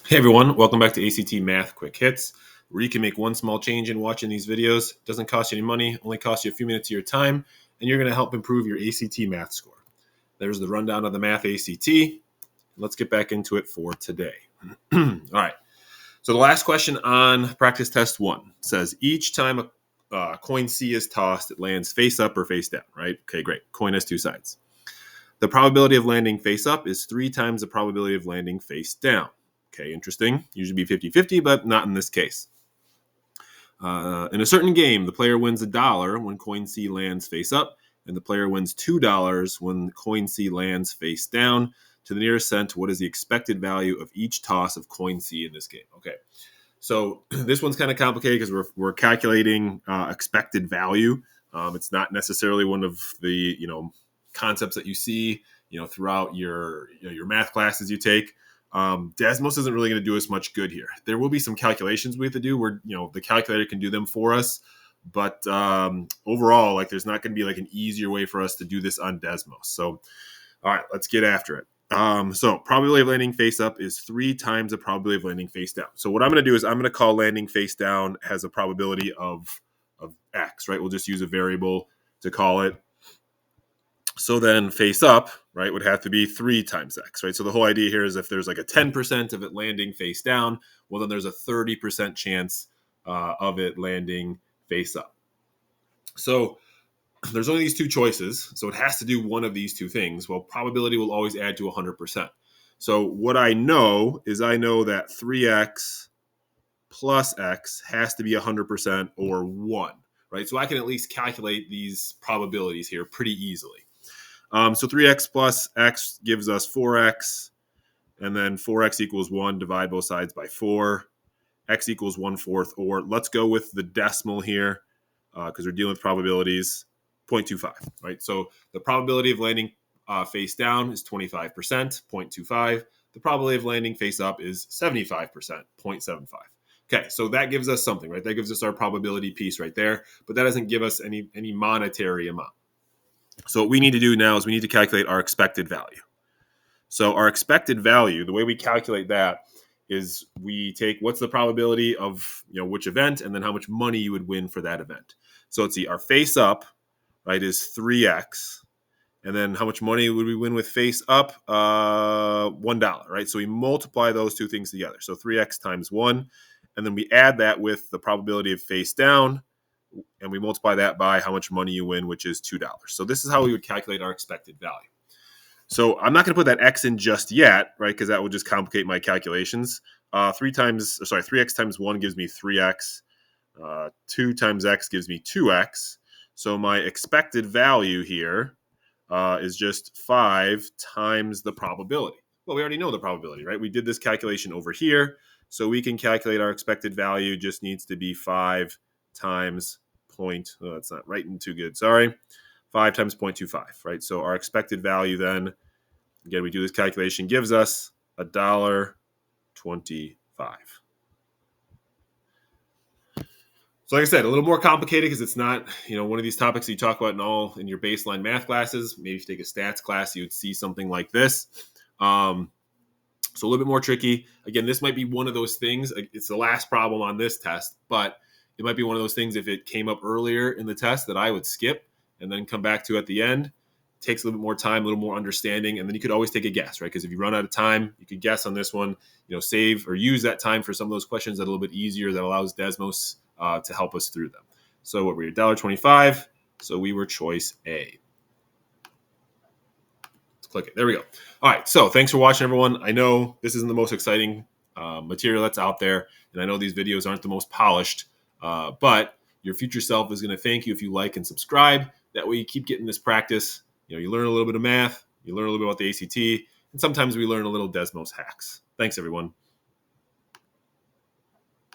Hey everyone, welcome back to ACT Math Quick Hits, where you can make one small change in watching these videos. It doesn't cost you any money, only costs you a few minutes of your time, and you're going to help improve your ACT math score. There's the rundown of the Math ACT. Let's get back into it for today. All right. So the last question on practice test 1 says each time a coin C is tossed, it lands face up or face down, right? Okay, great. Coin has two sides. The probability of landing face up is 3 times the probability of landing face down. Okay, interesting. Usually be 50-50, but not in this case. In a certain game, the player wins $1 when coin C lands face up, and the player wins $2 when coin C lands face down. To the nearest cent, what is the expected value of each toss of coin C in this game? Okay, so this one's kind of complicated because we're calculating expected value. It's not necessarily one of the concepts that you see throughout your math classes you take. Desmos isn't really going to do us much good here. There will be some calculations we have to do where the calculator can do them for us, but overall, there's not going to be an easier way for us to do this on Desmos. So, all right, let's get after it. So probability of landing face up is 3 times the probability of landing face down. So what I'm going to do is I'm going to call landing face down has a probability of X, right? We'll just use a variable to call it. So then face up, right, would have to be 3 times X, right? So the whole idea here is if there's a 10% of it landing face down, well, then there's a 30% chance of it landing face up. So there's only these two choices, so it has to do one of these two things. Well, probability will always add to 100%. So what I know is I know that 3x plus x has to be 100% or 1, right? So I can at least calculate these probabilities here pretty easily. So 3x plus x gives us 4x, and then 4x equals 1, divide both sides by 4. X equals 1/4, or let's go with the decimal here because we're dealing with probabilities, 0.25, right? So the probability of landing face down is 25%, 0.25. The probability of landing face up is 75%, 0.75. Okay, so that gives us something, right? That gives us our probability piece right there, but that doesn't give us any monetary amount. So what we need to do now is we need to calculate our expected value. So our expected value, the way we calculate that is we take what's the probability of which event and then how much money you would win for that event. So let's see, our face up, right, is 3x. And then how much money would we win with face up? $1, right? So we multiply those two things together. So 3x times 1. And then we add that with the probability of face down, and we multiply that by how much money you win, which is $2. So this is how we would calculate our expected value. So I'm not going to put that x in just yet, right, because that would just complicate my calculations. 3x times 1 gives me 3x. 2 times x gives me 2x. So my expected value here is just 5 times the probability. Well, we already know the probability, right? We did this calculation over here. So we can calculate our expected value just needs to be 5 times that's not writing too good, sorry. 5 times 0.25, right? So our expected value then, again, we do this calculation, gives us $1.25. So like I said, a little more complicated because it's not, one of these topics that you talk about in your baseline math classes. Maybe if you take a stats class, you would see something like this. So a little bit more tricky. Again, this might be one of those things. It's the last problem on this test, but it might be one of those things if it came up earlier in the test that I would skip and then come back to at the end. It takes a little bit more time, a little more understanding, and then you could always take a guess, right? Because if you run out of time, you could guess on this one, save or use that time for some of those questions that are a little bit easier that allows Desmos to help us through them. So what were you, $1.25? So we were choice A. Click it. There we go. All right. So thanks for watching, everyone. I know this isn't the most exciting material that's out there, and I know these videos aren't the most polished, but your future self is going to thank you if you like and subscribe. That way you keep getting this practice. You learn a little bit of math, you learn a little bit about the ACT, and sometimes we learn a little Desmos hacks. Thanks, everyone.